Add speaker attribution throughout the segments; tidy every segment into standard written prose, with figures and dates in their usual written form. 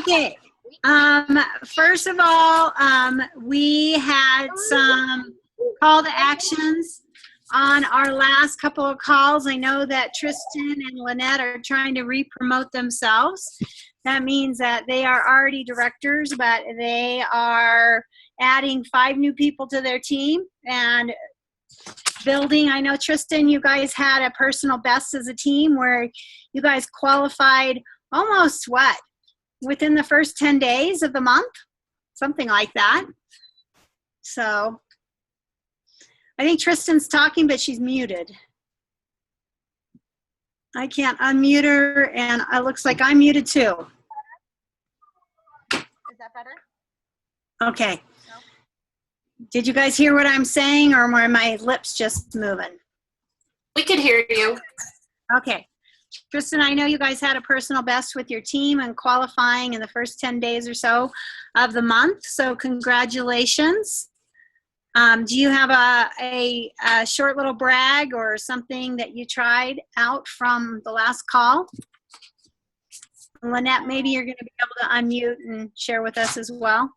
Speaker 1: Okay. First of all, we had some call to actions on our last couple of calls. I know that Tristan and Lynette are trying to re-promote themselves. That means that they are already directors, but they are adding 5 new people to their team and building. I know, Tristan, you guys had a personal best as a team where you guys qualified almost what? Within the first 10 days of the month? Something like that. So I think Tristan's talking, but she's muted. I can't unmute her, and it looks like I'm muted too.
Speaker 2: Is that better?
Speaker 1: Okay.
Speaker 2: No?
Speaker 1: Did you guys hear what I'm saying, or were my lips just moving?
Speaker 3: We could hear you.
Speaker 1: Okay. Tristan, I know you guys had a personal best with your team and qualifying in the first 10 days or so of the month, so congratulations. Do you have a short little brag or something that you tried out from the last call? Lynette, maybe you're going to be able to unmute and share with us as well.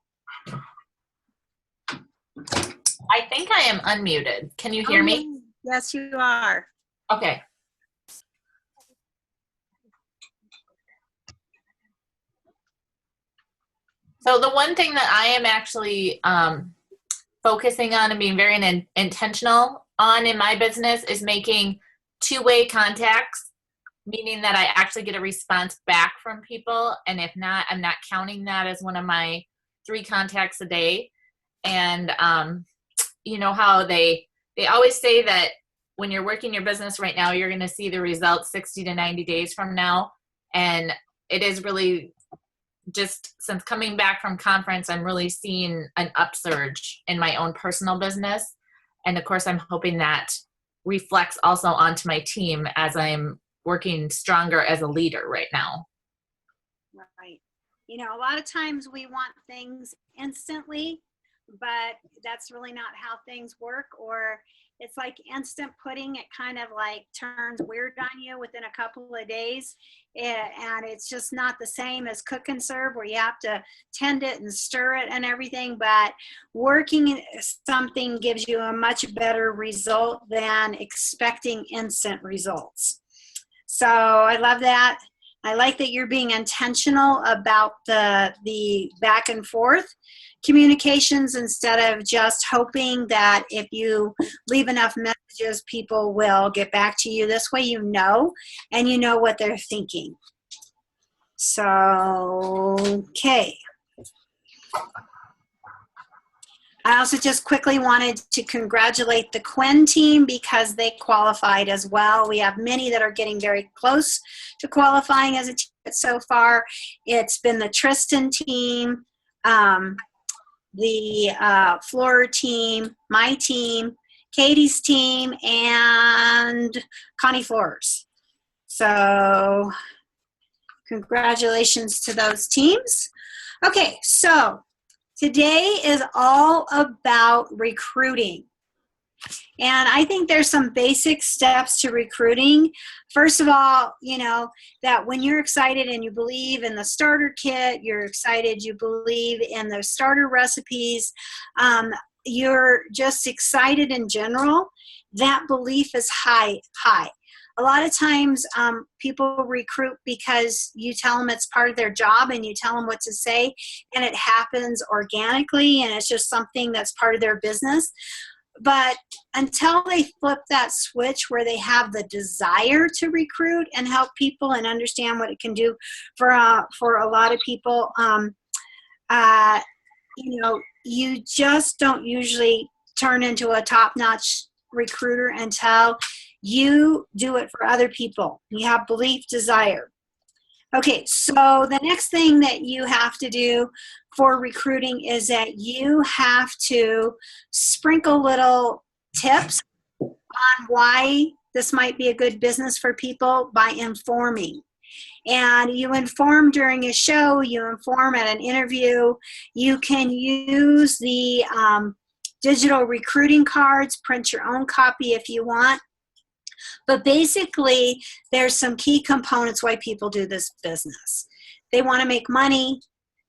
Speaker 3: I think I am unmuted. Can you hear me?
Speaker 1: Yes, you are.
Speaker 3: Okay. So the one thing that I am actually focusing on and being very intentional on in my business is making two-way contacts, meaning that I actually get a response back from people. And if not, I'm not counting that as one of my 3 contacts a day. And you know how they always say that when you're working your business right now, you're going to see the results 60 to 90 days from now. And it is really just since coming back from conference, I'm really seeing an upsurge in my own personal business. And of course, I'm hoping that reflects also onto my team as I'm working stronger as a leader right now.
Speaker 1: Right. You know, a lot of times we want things instantly, but that's really not how things work. Or it's like instant pudding. It kind of like turns weird on you within a couple of days. And it's just not the same as cook and serve where you have to tend it and stir it and everything. But working something gives you a much better result than expecting instant results. So I love that. I like that you're being intentional about the back and forth communications instead of just hoping that if you leave enough messages, people will get back to you. This way you know, and you know what they're thinking. So, okay. I also just quickly wanted to congratulate the Quinn team because they qualified as well. We have many that are getting very close to qualifying as a team so far. It's been the Tristan team, the Flora team, my team, Katie's team, and Connie Flores. So congratulations to those teams. Okay, so today is all about recruiting. And I think there's some basic steps to recruiting. First of all, you know, that when you're excited and you believe in the starter kit, you're excited, you believe in the starter recipes, you're just excited in general, that belief is high. A lot of times people recruit because you tell them it's part of their job and you tell them what to say, and it happens organically and it's just something that's part of their business. But until they flip that switch where they have the desire to recruit and help people and understand what it can do for a lot of people, you know, you just don't usually turn into a top-notch recruiter until you do it for other people. You have belief, desire. Okay, so the next thing that you have to do for recruiting is that you have to sprinkle little tips on why this might be a good business for people by informing. And you inform during a show, you inform at an interview. You can use the digital recruiting cards, print your own copy if you want. But basically, there's some key components why people do this business. They want to make money,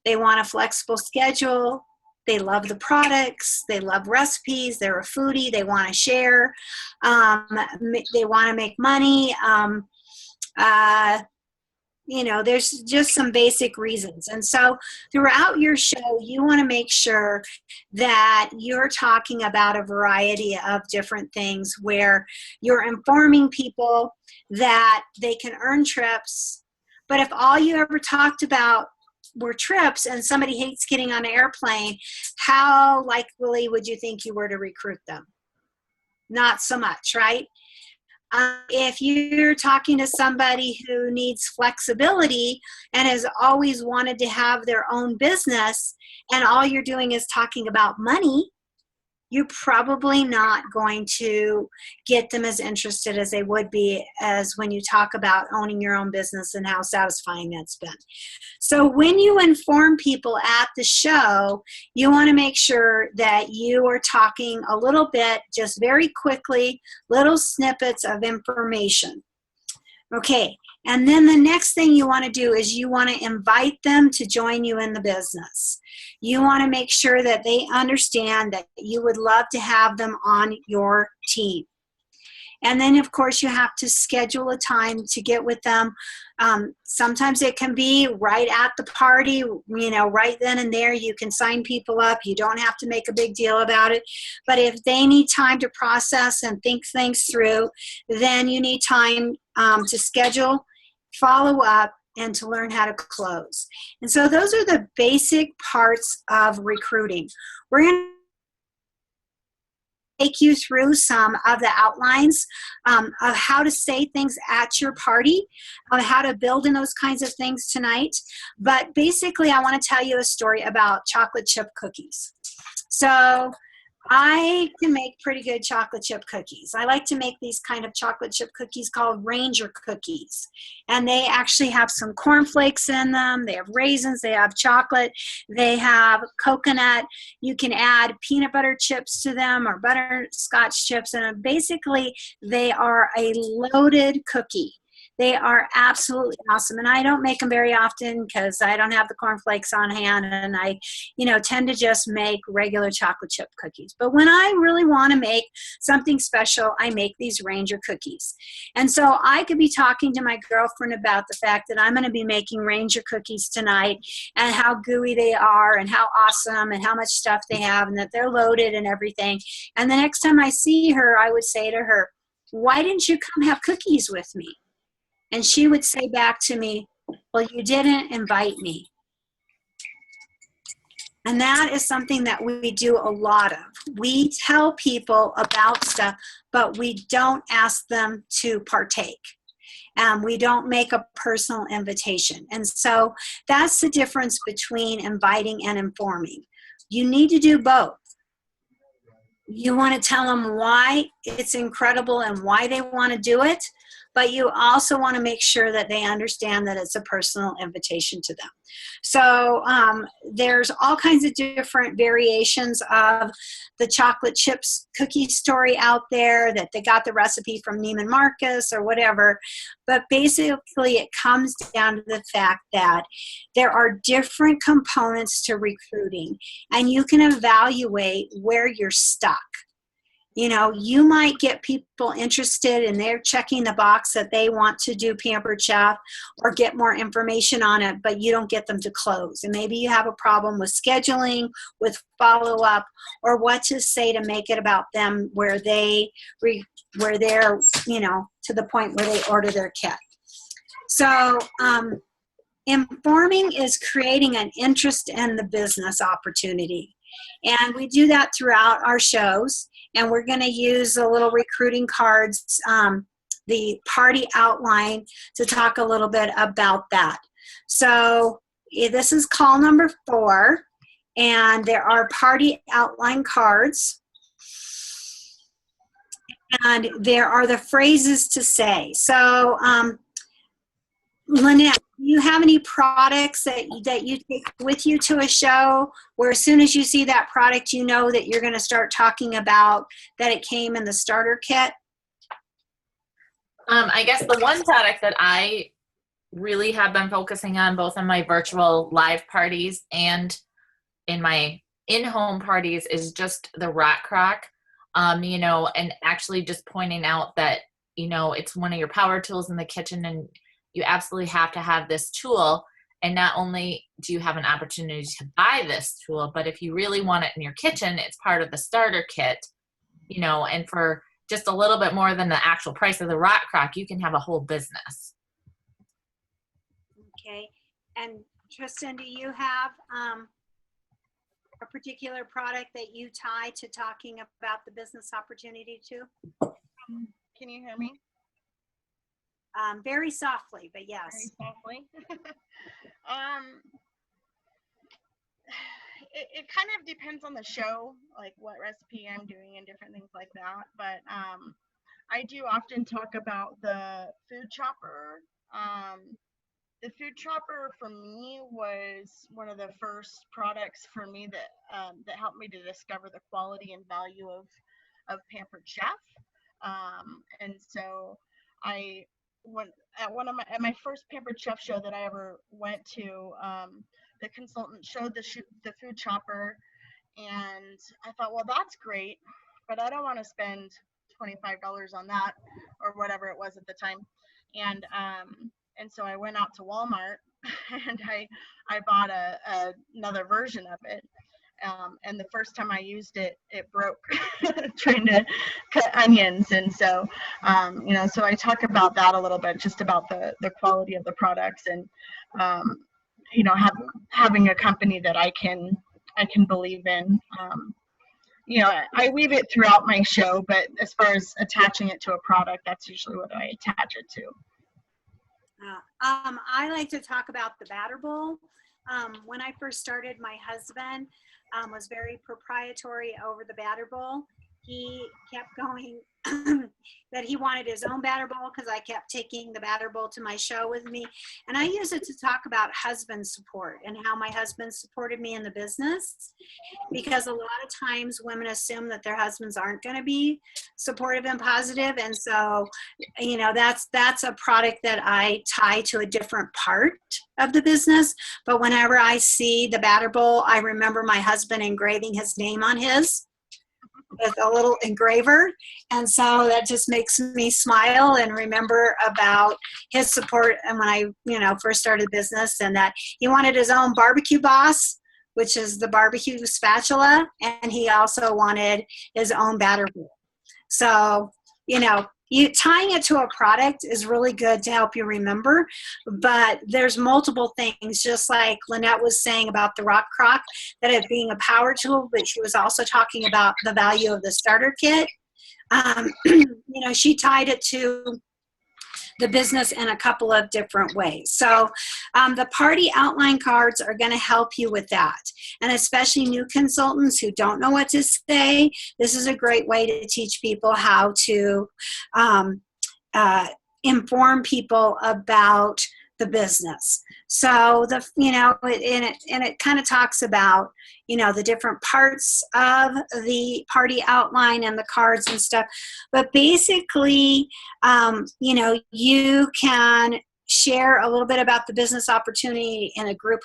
Speaker 1: They want a flexible schedule. They love the products. They love recipes. They're a foodie. They want to share. They want to make money. There's just some basic reasons. And so throughout your show, you want to make sure that you're talking about a variety of different things where you're informing people that they can earn trips. But if all you ever talked about were trips and somebody hates getting on an airplane, how likely would you think you were to recruit them? Not so much, right? If you're talking to somebody who needs flexibility and has always wanted to have their own business and all you're doing is talking about money, you're probably not going to get them as interested as they would be as when you talk about owning your own business and how satisfying that's been. So when you inform people at the show, you want to make sure that you are talking a little bit, just very quickly, little snippets of information. Okay, and then the next thing you want to do is you want to invite them to join you in the business. You want to make sure that they understand that you would love to have them on your team. And then, of course, you have to schedule a time to get with them. Sometimes it can be right at the party, right then and there. You can sign people up. You don't have to make a big deal about it. But if they need time to process and think things through, then you need time to schedule, follow up, and to learn how to close. And so those are the basic parts of recruiting. We're going to take you through some of the outlines of how to say things at your party, of how to build in those kinds of things tonight. But basically, I want to tell you a story about chocolate chip cookies. So I can make pretty good chocolate chip cookies. I like to make these kind of chocolate chip cookies called Ranger cookies. And they actually have some cornflakes in them. They have raisins. They have chocolate. They have coconut. You can add peanut butter chips to them or butterscotch chips. And basically, they are a loaded cookie. They are absolutely awesome. And I don't make them very often because I don't have the cornflakes on hand, and I, tend to just make regular chocolate chip cookies. But when I really want to make something special, I make these Ranger cookies. And so I could be talking to my girlfriend about the fact that I'm going to be making Ranger cookies tonight and how gooey they are and how awesome and how much stuff they have and that they're loaded and everything. And the next time I see her, I would say to her, "Why didn't you come have cookies with me?" And she would say back to me, "Well, you didn't invite me." And that is something that we do a lot of. We tell people about stuff, but we don't ask them to partake. We don't make a personal invitation. And so that's the difference between inviting and informing. You need to do both. You want to tell them why it's incredible and why they want to do it, but you also want to make sure that they understand that it's a personal invitation to them. So there's all kinds of different variations of the chocolate chips cookie story out there, that they got the recipe from Neiman Marcus or whatever. But basically it comes down to the fact that there are different components to recruiting, and you can evaluate where you're stuck. You might get people interested and they're checking the box that they want to do Pampered Chef or get more information on it, but you don't get them to close. And maybe you have a problem with scheduling, with follow-up, or what to say to make it about them where they're, to the point where they order their kit. So informing is creating an interest in the business opportunity. And we do that throughout our shows. And we're going to use the little recruiting cards, the party outline, to talk a little bit about that. So this is call number 4. And there are party outline cards. And there are the phrases to say. So Lynette, do you have any products that you take with you to a show where as soon as you see that product, you know that you're going to start talking about that it came in the starter kit?
Speaker 3: I guess the one product that I really have been focusing on both on my virtual live parties and in my in-home parties is just the Rock Crock. You know, and actually just pointing out that, you know, it's one of your power tools in the kitchen and you absolutely have to have this tool. And not only do you have an opportunity to buy this tool, but if you really want it in your kitchen, it's part of the starter kit, you know, and for just a little bit more than the actual price of the Rock Crock, you can have a whole business.
Speaker 1: Okay. And Tristan, do you have a particular product that you tie to talking about the business opportunity to?
Speaker 2: Can you hear me?
Speaker 1: Very softly, but yes.
Speaker 2: Very softly. It kind of depends on the show, like what recipe I'm doing and different things like that. But I do often talk about the food chopper. The food chopper for me was one of the first products for me that helped me to discover the quality and value of Pampered Chef. And so I went at my first Pampered Chef show that I ever went to. The consultant showed the food chopper, and I thought, well, that's great, but I don't want to spend $25 on that or whatever it was at the time. And so I went out to Walmart and I bought another version of it. And the first time I used it, it broke trying to cut onions. And so, you know, so I talk about that a little bit, just about the quality of the products and, you know, having a company that I can believe in. You know, I weave it throughout my show, but as far as attaching it to a product, that's usually what I attach it to.
Speaker 1: I like to talk about the batter bowl. When I first started, my husband was very proprietary over the batter bowl. He kept going that he wanted his own batter bowl because I kept taking the batter bowl to my show with me. And I use it to talk about husband support and how my husband supported me in the business, because a lot of times women assume that their husbands aren't going to be supportive and positive. And so, you know, that's a product that I tie to a different part of the business. But whenever I see the batter bowl, I remember my husband engraving his name on his with a little engraver. And so that just makes me smile and remember about his support. And when I, you know, first started the business, and that he wanted his own barbecue boss, which is the barbecue spatula. And he also wanted his own batter bowl. So, you know, tying it to a product is really good to help you remember, but there's multiple things, just like Lynette was saying about the Rock Crock, that it being a power tool, but she was also talking about the value of the starter kit. You know, she tied it to the business in a couple of different ways. So the party outline cards are going to help you with that. And especially new consultants who don't know what to say, this is a great way to teach people how to inform people about the business. So you know, it kind of talks about, you know, the different parts of the party outline and the cards and stuff. But basically, you know, you can share a little bit about the business opportunity in a group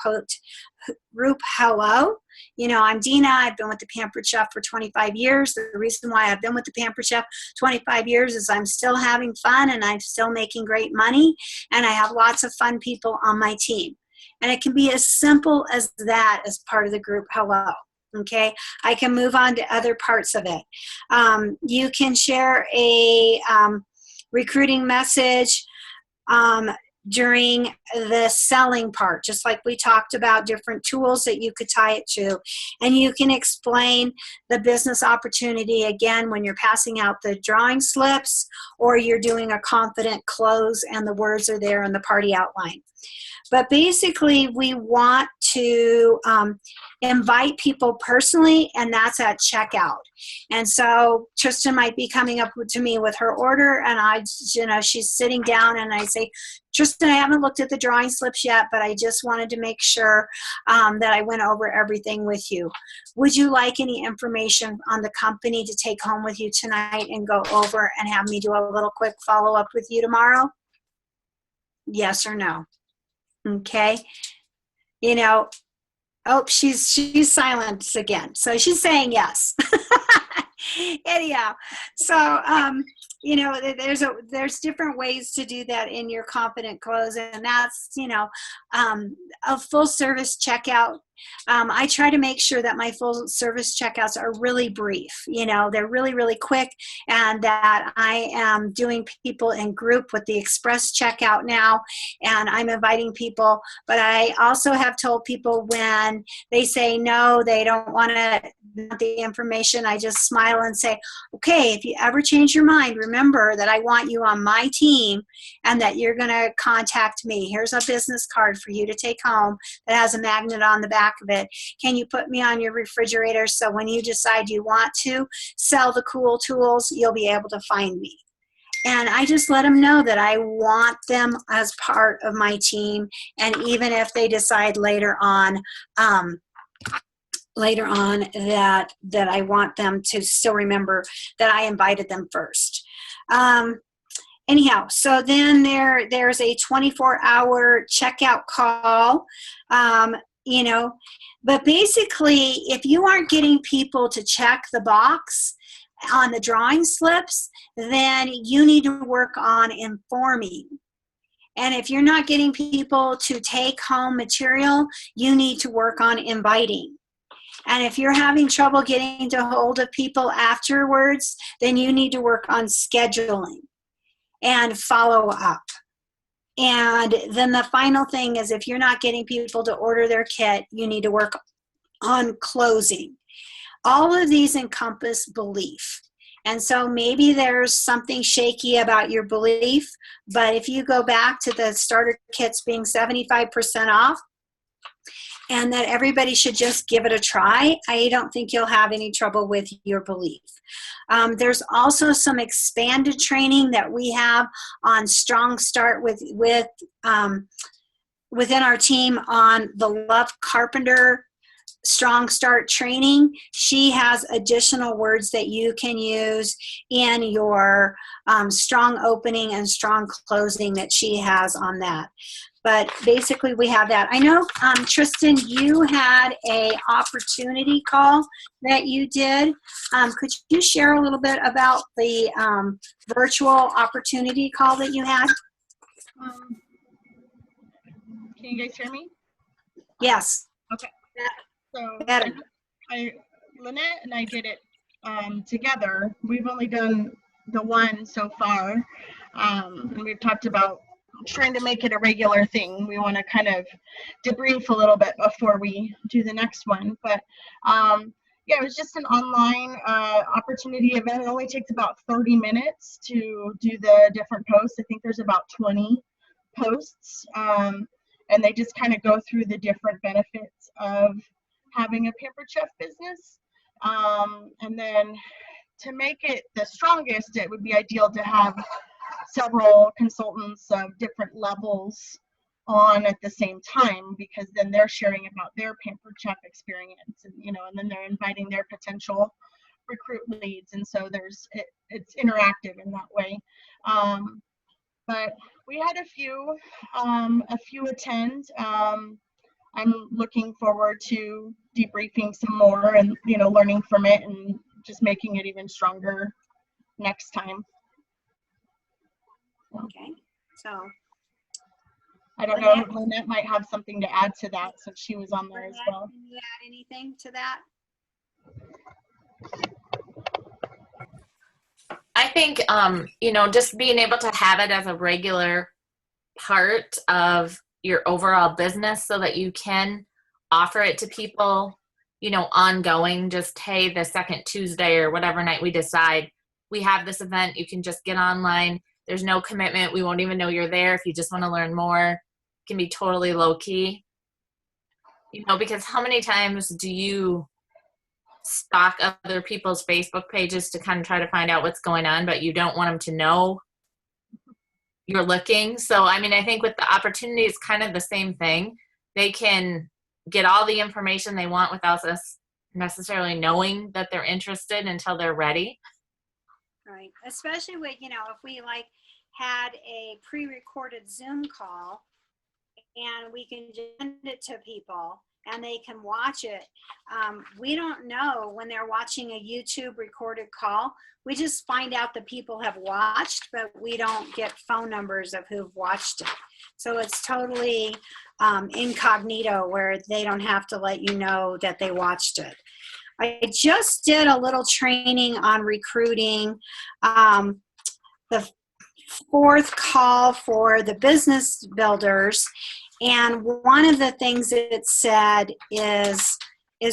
Speaker 1: hello. You know, I'm Dina. I've been with the Pampered Chef for 25 years. The reason why I've been with the Pampered Chef 25 years is I'm still having fun and I'm still making great money, and I have lots of fun people on my team. And it can be as simple as that as part of the group hello. Okay, I can move on to other parts of it. You can share a recruiting message during the selling part, just like we talked about different tools that you could tie it to. And you can explain the business opportunity again when you're passing out the drawing slips or you're doing a confident close and the words are there in the party outline. But basically, we want to invite people personally, and that's at checkout. And so Tristan might be coming up to me with her order, and she's sitting down, and I say, Tristan, I haven't looked at the drawing slips yet, but I just wanted to make sure that I went over everything with you. Would you like any information on the company to take home with you tonight and go over and have me do a little quick follow-up with you tomorrow? Yes or no? Okay. You know, oh, she's silent again. So she's saying yes. Anyhow, so there's different ways to do that in your confident close, and that's a full service checkout. I try to make sure that my full service checkouts are really brief. They're really, really quick, and that I am doing people in group with the express checkout now, and I'm inviting people. But I also have told people when they say no, they don't want the information, I just smile and say, okay, if you ever change your mind, remember that I want you on my team and that you're going to contact me. Here's a business card for you to take home that has a magnet on the back of it. Can you put me on your refrigerator so when you decide you want to sell the cool tools, you'll be able to find me? And I just let them know that I want them as part of my team. And even if they decide later on that I want them to still remember that I invited them first. Anyhow, so then there's a 24-hour checkout call, but basically if you aren't getting people to check the box on the drawing slips, then you need to work on informing. And if you're not getting people to take home material, you need to work on inviting. And if you're having trouble getting to hold of people afterwards, then you need to work on scheduling and follow up. And then the final thing is if you're not getting people to order their kit, you need to work on closing. All of these encompass belief. And so maybe there's something shaky about your belief, but if you go back to the starter kits being 75% off, and that everybody should just give it a try, I don't think you'll have any trouble with your belief. There's also some expanded training that we have on Strong Start within our team on the Love Carpenter Strong Start training. She has additional words that you can use in your strong opening and strong closing that she has on that. But basically we have that. I know, Tristan, you had a opportunity call that you did. Could you share a little bit about the virtual opportunity call that you had?
Speaker 2: Can you guys hear me?
Speaker 1: Yes.
Speaker 2: Okay. So
Speaker 1: Better.
Speaker 2: Lynette and I did it together. We've only done the one so far. And we've talked about trying to make it a regular thing. We want to kind of debrief a little bit before we do the next one. But yeah, it was just an online opportunity event. It only takes about 30 minutes to do the different posts. I think there's about 20 posts. And they just kind of go through the different benefits of having a Pampered Chef business. And then to make it the strongest, it would be ideal to have several consultants of different levels on at the same time, because then they're sharing about their Pampered Chef experience, and and then they're inviting their potential recruit leads, and so it's interactive in that way. But we had a few attend. I'm looking forward to debriefing some more and learning from it and just making it even stronger next time.
Speaker 1: Okay, so
Speaker 2: I don't know, Lynette might have something to add to that since she was on there as well.
Speaker 1: Can you add anything to that?
Speaker 3: I think, just being able to have it as a regular part of your overall business so that you can offer it to people, ongoing, just, hey, the second Tuesday or whatever night we decide, we have this event, you can just get online. There's no commitment. We won't even know you're there. If you just want to learn more, it can be totally low key, because how many times do you stalk other people's Facebook pages to kind of try to find out what's going on, but you don't want them to know you're looking? So, I think with the opportunity, it's kind of the same thing. They can get all the information they want without us necessarily knowing that they're interested until they're ready.
Speaker 1: Right, especially with, if we had a pre-recorded Zoom call and we can just send it to people and they can watch it. We don't know when they're watching a YouTube recorded call. We just find out that people have watched, but we don't get phone numbers of who've watched it. So it's totally incognito, where they don't have to let you know that they watched it. I just did a little training on recruiting. The fourth call for the business builders. And one of the things that it said is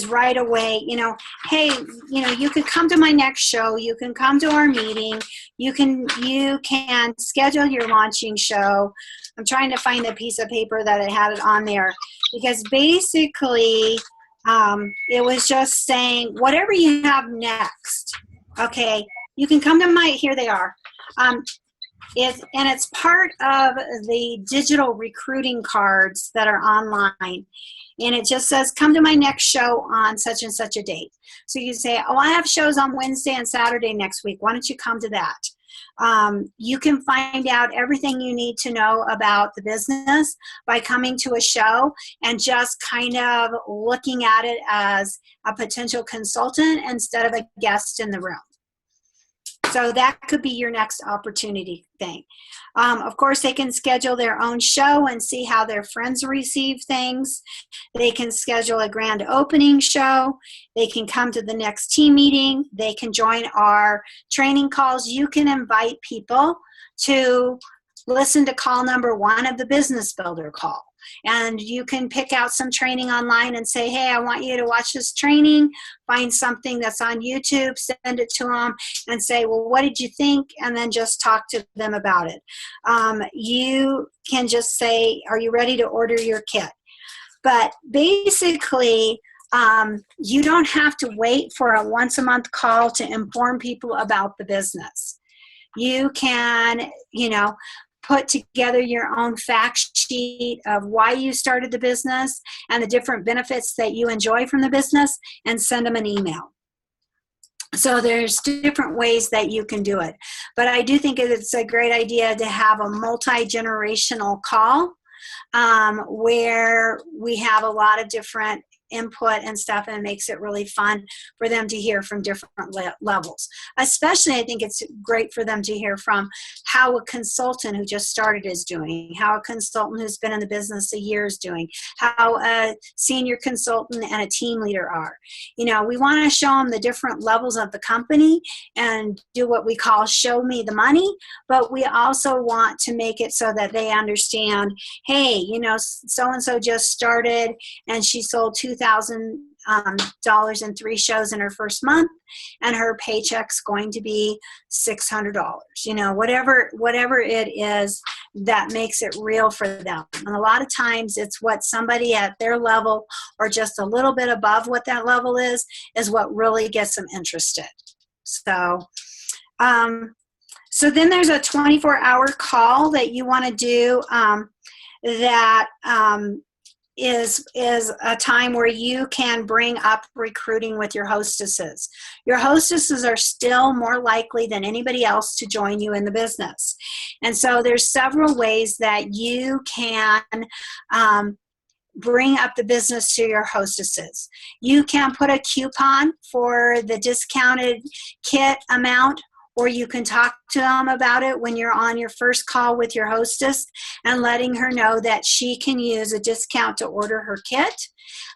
Speaker 1: right away, hey, you could come to my next show, you can come to our meeting, you can schedule your launching show. I'm trying to find the piece of paper that it had it on there, because basically it was just saying whatever you have next, okay, you can come to here they are. It's part of the digital recruiting cards that are online. And it just says, come to my next show on such and such a date. So you say, oh, I have shows on Wednesday and Saturday next week. Why don't you come to that? You can find out everything you need to know about the business by coming to a show and just kind of looking at it as a potential consultant instead of a guest in the room. So that could be your next opportunity thing. Of course, they can schedule their own show and see how their friends receive things. They can schedule a grand opening show. They can come to the next team meeting. They can join our training calls. You can invite people to listen to call number 1 of the Business Builder call. And you can pick out some training online and say, hey, I want you to watch this training, find something that's on YouTube, send it to them and say, well, what did you think? And then just talk to them about it. You can just say, are you ready to order your kit? But basically, you don't have to wait for a once a month call to inform people about the business. You can, put together your own fact sheet of why you started the business and the different benefits that you enjoy from the business and send them an email. So there's different ways that you can do it. But I do think it's a great idea to have a multi-generational call where we have a lot of different input and stuff, and it makes it really fun for them to hear from different levels. Especially, I think it's great for them to hear from how a consultant who just started is doing, how a consultant who's been in the business a year is doing, how a senior consultant and a team leader are. We want to show them the different levels of the company and do what we call show me the money, but we also want to make it so that they understand, hey, so-and-so just started and she sold $2,000 in 3 shows in her first month, and her paycheck's going to be $600. Whatever it is that makes it real for them. And a lot of times it's what somebody at their level or just a little bit above what that level is what really gets them interested. So then there's a 24-hour call that you want to do that is a time where you can bring up recruiting with your hostesses. Your hostesses are still more likely than anybody else to join you in the business. And so there's several ways that you can bring up the business to your hostesses. You can put a coupon for the discounted kit amount, or you can talk to them about it when you're on your first call with your hostess and letting her know that she can use a discount to order her kit,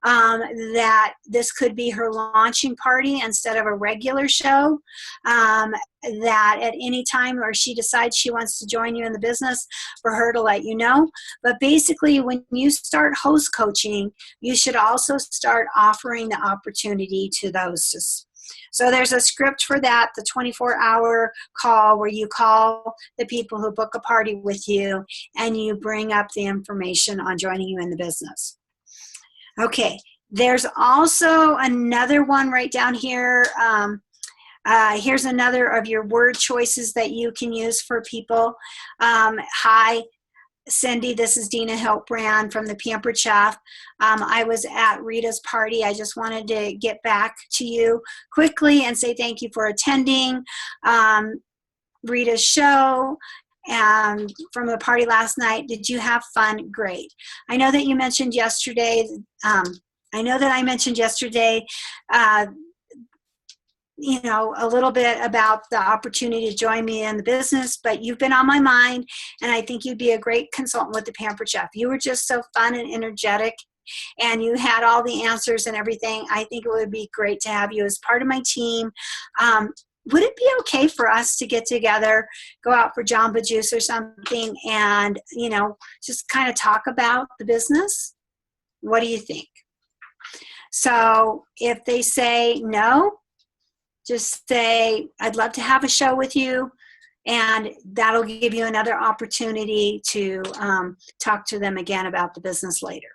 Speaker 1: that this could be her launching party instead of a regular show, that at any time where she decides she wants to join you in the business, for her to let you know. But basically, when you start host coaching, you should also start offering the opportunity to the hostess. So there's a script for that, the 24-hour call where you call the people who book a party with you and you bring up the information on joining you in the business. Okay, there's also another one right down here. Here's another of your word choices that you can use for people. Hi, Cindy, this is Dina Hiltbrand from the Pampered Chef. I was at Rita's party. I just wanted to get back to you quickly and say thank you for attending Rita's show. from the party last night. Did you have fun? Great. I know that you mentioned yesterday, I know that I mentioned yesterday, you know, a little bit about the opportunity to join me in the business, but you've been on my mind, and I think you'd be a great consultant with the Pampered Chef. You were just so fun and energetic, and you had all the answers and everything. I think it would be great to have you as part of my team. Would it be okay for us to get together, go out for Jamba Juice or something, and, you know, just kind of talk about the business? What do you think? So if they say no, just say, I'd love to have a show with you, and that'll give you another opportunity to talk to them again about the business later.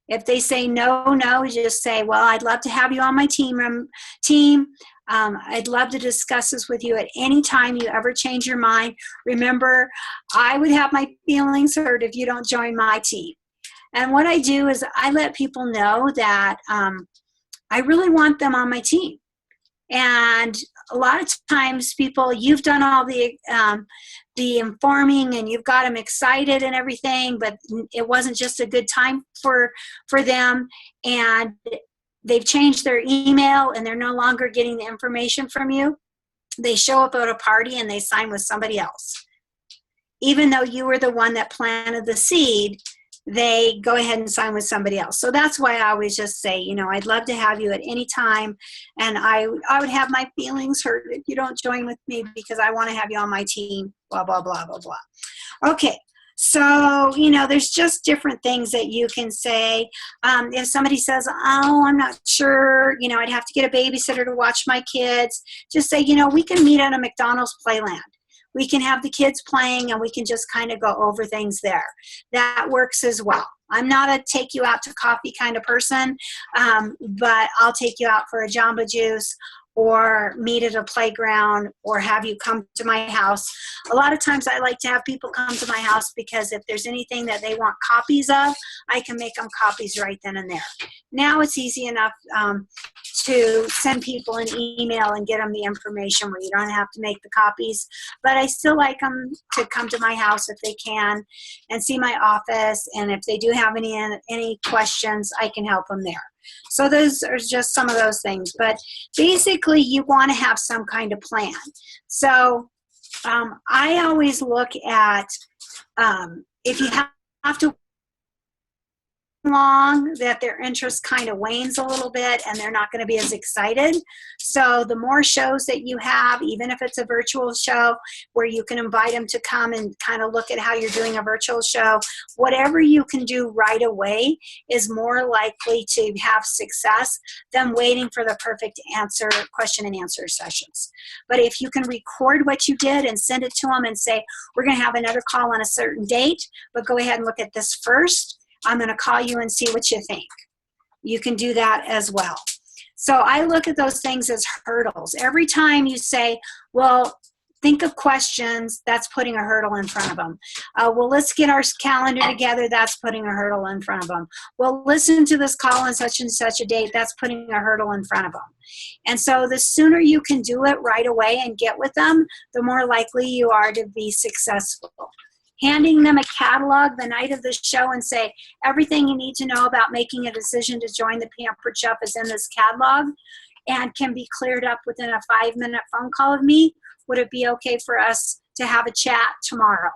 Speaker 1: If they say no, just say, well, I'd love to have you on my team. I'd love to discuss this with you at any time you ever change your mind. Remember, I would have my feelings hurt if you don't join my team. And what I do is I let people know that I really want them on my team. And a lot of times people, you've done all the informing and you've got them excited and everything, but it wasn't just a good time for them, and they've changed their email and they're no longer getting the information from you. They show up at a party and they sign with somebody else. Even though you were the one that planted the seed, they go ahead and sign with somebody else. So that's why I always just say, you know, I'd love to have you at any time, and I would have my feelings hurt if you don't join with me because I want to have you on my team, blah, blah, blah, blah, blah. Okay, so, you know, there's just different things that you can say. If somebody says, oh, I'm not sure, you know, I'd have to get a babysitter to watch my kids, just say, you know, we can meet at a McDonald's Playland. We can have the kids playing and we can just kind of go over things there. That works as well. I'm not a take you out to coffee kind of person, but I'll take you out for a Jamba Juice or meet at a playground or have you come to my house. A lot of times I like to have people come to my house because if there's anything that they want copies of, I can make them copies right then and there. Now it's easy enough to send people an email and get them the information where you don't have to make the copies, but I still like them to come to my house if they can and see my office, and if they do have any questions, I can help them there. So those are just some of those things, but basically you want to have some kind of plan. So I always look at if you have to long that their interest kind of wanes a little bit and they're not going to be as excited. So the more shows that you have, even if it's a virtual show where you can invite them to come and kind of look at how you're doing a virtual show, whatever you can do right away is more likely to have success than waiting for the perfect answer, question and answer sessions. But if you can record what you did and send it to them and say, we're going to have another call on a certain date, but go ahead and look at this first. I'm going to call you and see what you think. You can do that as well. So I look at those things as hurdles. Every time you say, well, think of questions, that's putting a hurdle in front of them. Well, let's get our calendar together, that's putting a hurdle in front of them. Well, listen to this call on such and such a date, that's putting a hurdle in front of them. And so the sooner you can do it right away and get with them, the more likely you are to be successful. Handing them a catalog the night of the show and say, everything you need to know about making a decision to join the Pampered Chef is in this catalog and can be cleared up within a 5-minute phone call of me. Would it be okay for us to have a chat tomorrow?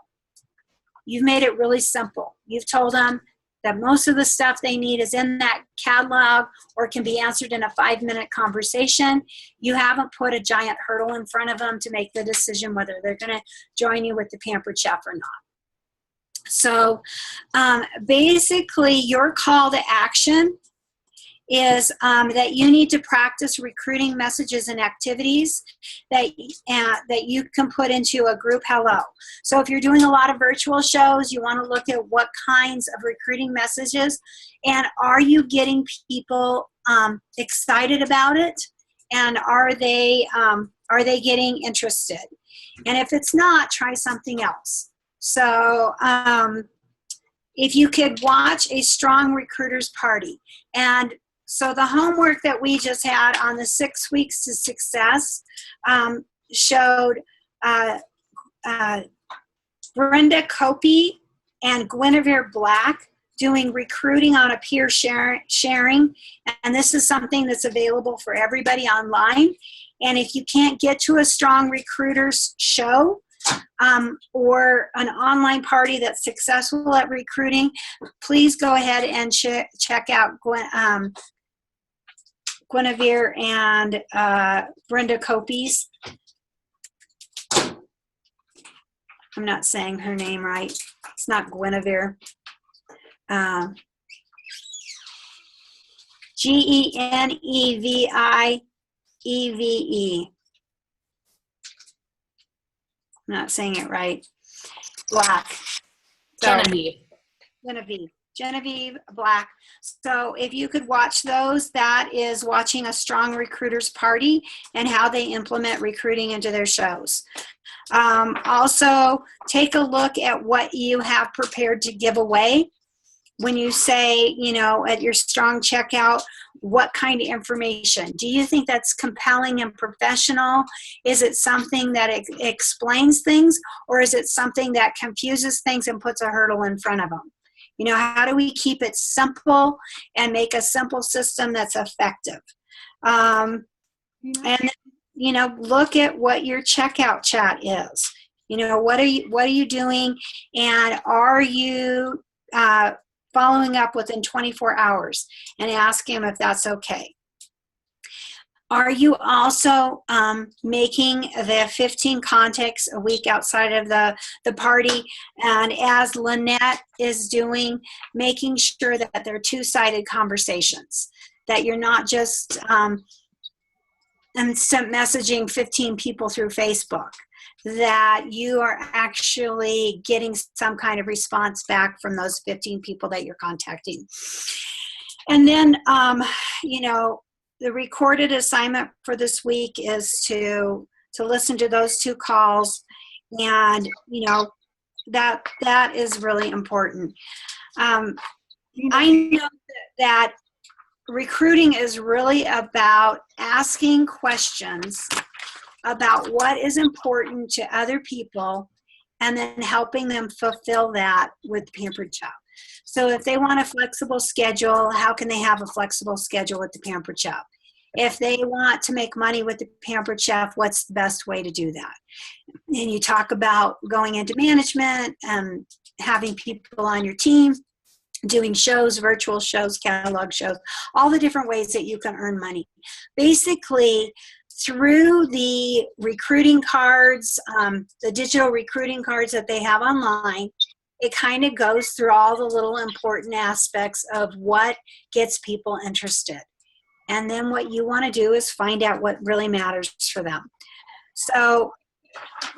Speaker 1: You've made it really simple. You've told them that most of the stuff they need is in that catalog or can be answered in a 5-minute conversation. You haven't put a giant hurdle in front of them to make the decision whether they're going to join you with the Pampered Chef or not. So basically your call to action is that you need to practice recruiting messages and activities that you can put into a group hello. So if you're doing a lot of virtual shows, you want to look at what kinds of recruiting messages, and are you getting people excited about it, and are they getting interested? And if it's not, try something else. So if you could watch a strong recruiter's party. And so the homework that we just had on the 6 weeks to success showed Brenda Copey and Guinevere Black doing recruiting on a peer sharing. And this is something that's available for everybody online. And if you can't get to a Strong Recruiters show or an online party that's successful at recruiting, please go ahead and check out Guinevere and Brenda Copey's. I'm not saying her name right. It's not Guinevere. Genevie. I'm not saying it right. Black. Genevieve Black. So if you could watch those, that is watching a Strong Recruiters party and how they implement recruiting into their shows. Also, take a look at what you have prepared to give away. When you say, you know, at your Strong checkout, what kind of information? Do you think that's compelling and professional? Is it something that explains things, or is it something that confuses things and puts a hurdle in front of them? You know, how do we keep it simple and make a simple system that's effective? And, you know, look at what your checkout chat is. You know, what are you doing, and are you following up within 24 hours and ask him if that's okay? Are you also making the 15 contacts a week outside of the party? And as Lynette is doing, making sure that they're two-sided conversations, that you're not just messaging 15 people through Facebook, that you are actually getting some kind of response back from those 15 people that you're contacting. And then, you know, the recorded assignment for this week is to listen to those 2 calls, and, you know, that is really important. I know that recruiting is really about asking questions about what is important to other people and then helping them fulfill that with Pampered Chef. So if they want a flexible schedule, how can they have a flexible schedule with the Pampered Chef? If they want to make money with the Pampered Chef, what's the best way to do that? And you talk about going into management and having people on your team, doing shows, virtual shows, catalog shows, all the different ways that you can earn money. Basically, through the recruiting cards, the digital recruiting cards that they have online, it kind of goes through all the little important aspects of what gets people interested. And then what you want to do is find out what really matters for them. So,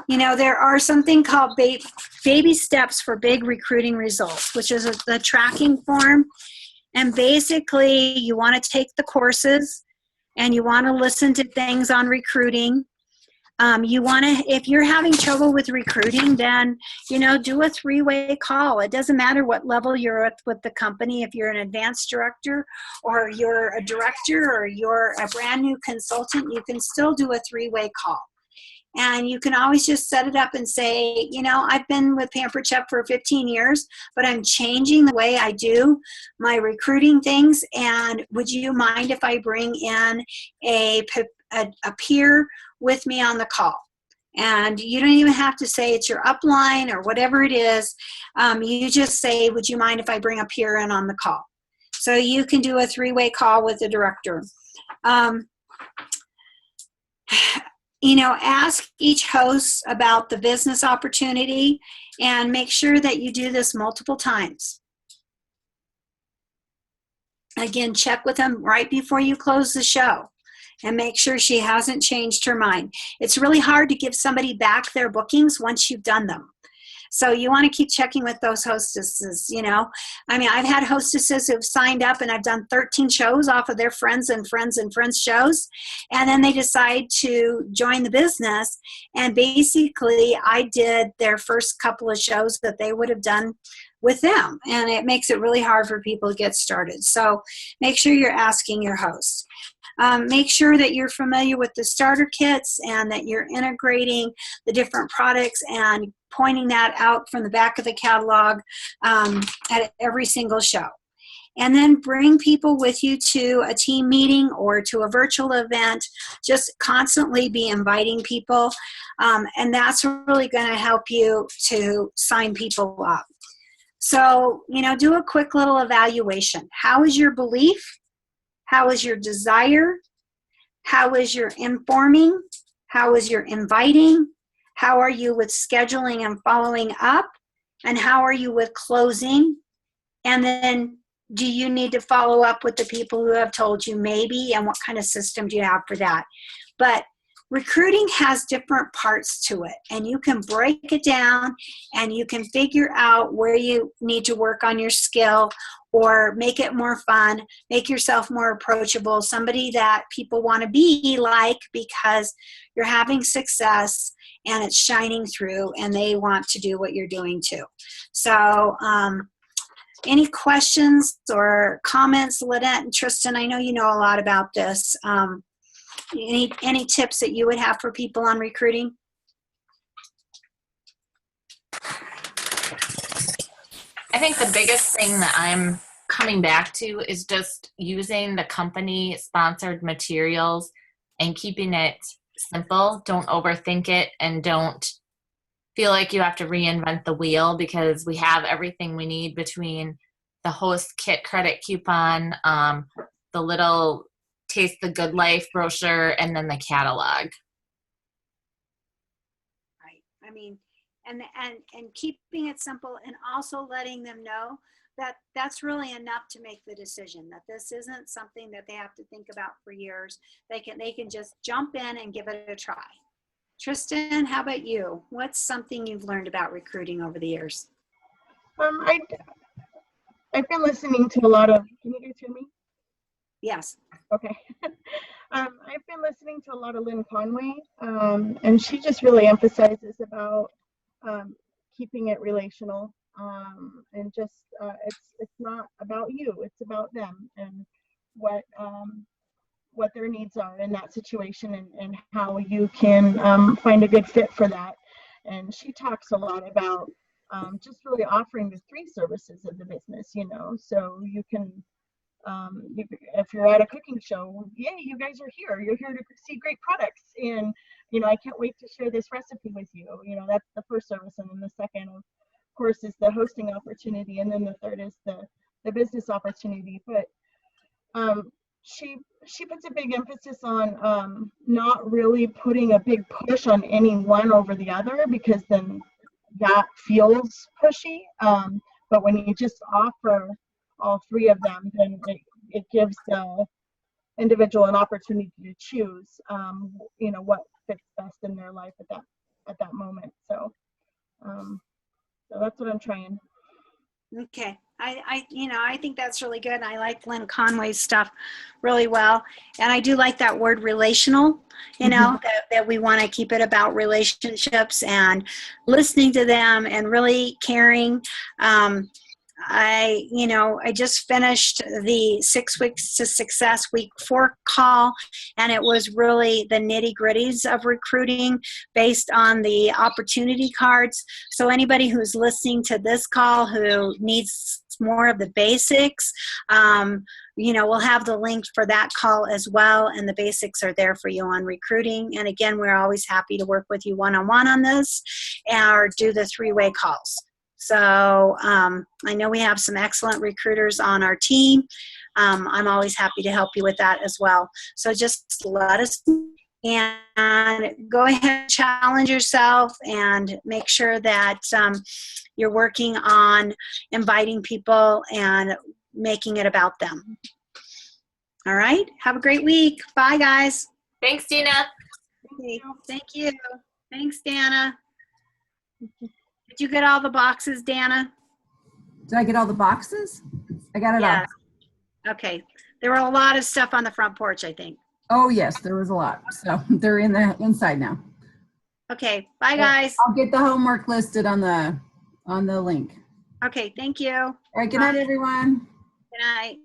Speaker 1: you know, there are something called baby steps for big recruiting results, which is the tracking form. And basically, you want to take the courses and you want to listen to things on recruiting. You want to, if you're having trouble with recruiting, then, you know, do a 3-way call. It doesn't matter what level you're at with the company. If you're an advanced director or you're a director or you're a brand new consultant, you can still do a 3-way call. And you can always just set it up and say, you know, I've been with Pampered Chef for 15 years, but I'm changing the way I do my recruiting things. And would you mind if I bring in a peer with me on the call? And you don't even have to say it's your upline or whatever it is. You just say, would you mind if I bring a peer in on the call? So you can do a 3-way call with the director. You know, ask each host about the business opportunity and make sure that you do this multiple times. Again, check with them right before you close the show and make sure she hasn't changed her mind. It's really hard to give somebody back their bookings once you've done them. So you want to keep checking with those hostesses, you know. I mean, I've had hostesses who've signed up and I've done 13 shows off of their friends and friends and friends shows. And then they decide to join the business. And basically, I did their first couple of shows that they would have done with them. And it makes it really hard for people to get started. So make sure you're asking your host. Make sure that you're familiar with the starter kits and that you're integrating the different products and pointing that out from the back of the catalog at every single show. And then bring people with you to a team meeting or to a virtual event. Just constantly be inviting people. And that's really going to help you to sign people up. So, do a quick little evaluation. How is your belief? How is your desire? How is your informing? How is your inviting? How are you with scheduling and following up? And how are you with closing? And then, do you need to follow up with the people who have told you maybe, and what kind of system do you have for that? But recruiting has different parts to it, and you can break it down and you can figure out where you need to work on your skill or make it more fun, make yourself more approachable, somebody that people want to be like because you're having success and it's shining through and they want to do what you're doing too. So, any questions or comments, Lynette and Tristan? I know you know a lot about this. Any tips that you would have for people on recruiting?
Speaker 3: I think the biggest thing that I'm coming back to is just using the company sponsored materials and keeping it simple. Don't overthink it and don't feel like you have to reinvent the wheel, because we have everything we need between the host kit credit coupon, the little Taste the Good Life brochure, and then the catalog.
Speaker 1: Right. I mean, and keeping it simple, and also letting them know that that's really enough to make the decision, that this isn't something that they have to think about for years. They can just jump in and give it a try. Tristan, how about you? What's something you've learned about recruiting over the years?
Speaker 2: I've been listening to a lot of, can you guys hear me?
Speaker 1: Yes.
Speaker 2: Okay. I've been listening to a lot of Lynn Conway, and she just really emphasizes about keeping it relational, and just it's not about you, it's about them and what their needs are in that situation, and how you can find a good fit for that. And she talks a lot about just really offering the 3 services of the business, so you can, if you're at a cooking show, yay, you guys are here. You're here to see great products. And, I can't wait to share this recipe with you. That's the first service. And then the second, of course, is the hosting opportunity. And then the third is the business opportunity. But she puts a big emphasis on not really putting a big push on any one over the other, because then that feels pushy. But when you just offer all 3 of them, then it gives the individual an opportunity to choose, what fits best in their life at that moment. So that's what I'm trying.
Speaker 1: Okay. I think that's really good. I like Lynn Conway's stuff really well. And I do like that word relational, that we want to keep it about relationships and listening to them and really caring. I just finished the 6 Weeks to Success Week 4 call, and it was really the nitty-gritties of recruiting based on the opportunity cards. So anybody who's listening to this call who needs more of the basics, we'll have the link for that call as well, and the basics are there for you on recruiting. And again, we're always happy to work with you one-on-one on this or do the 3-way calls. So I know we have some excellent recruiters on our team. I'm always happy to help you with that as well. So just let us know and go ahead, challenge yourself, and make sure that you're working on inviting people and making it about them. All right. Have a great week. Bye, guys.
Speaker 3: Thanks, Dina.
Speaker 1: Okay. Thank you. Thanks, Dana. Did you get all the boxes, Dana?
Speaker 4: Did I get all the boxes? I got it all.
Speaker 1: Okay. There were a lot of stuff on the front porch, I think.
Speaker 4: Oh, yes, there was a lot. So they're in the inside now.
Speaker 1: Okay. Bye, guys.
Speaker 4: I'll get the homework listed on the link.
Speaker 1: Okay. Thank you. All
Speaker 4: All right. Good night, everyone.
Speaker 1: Good night.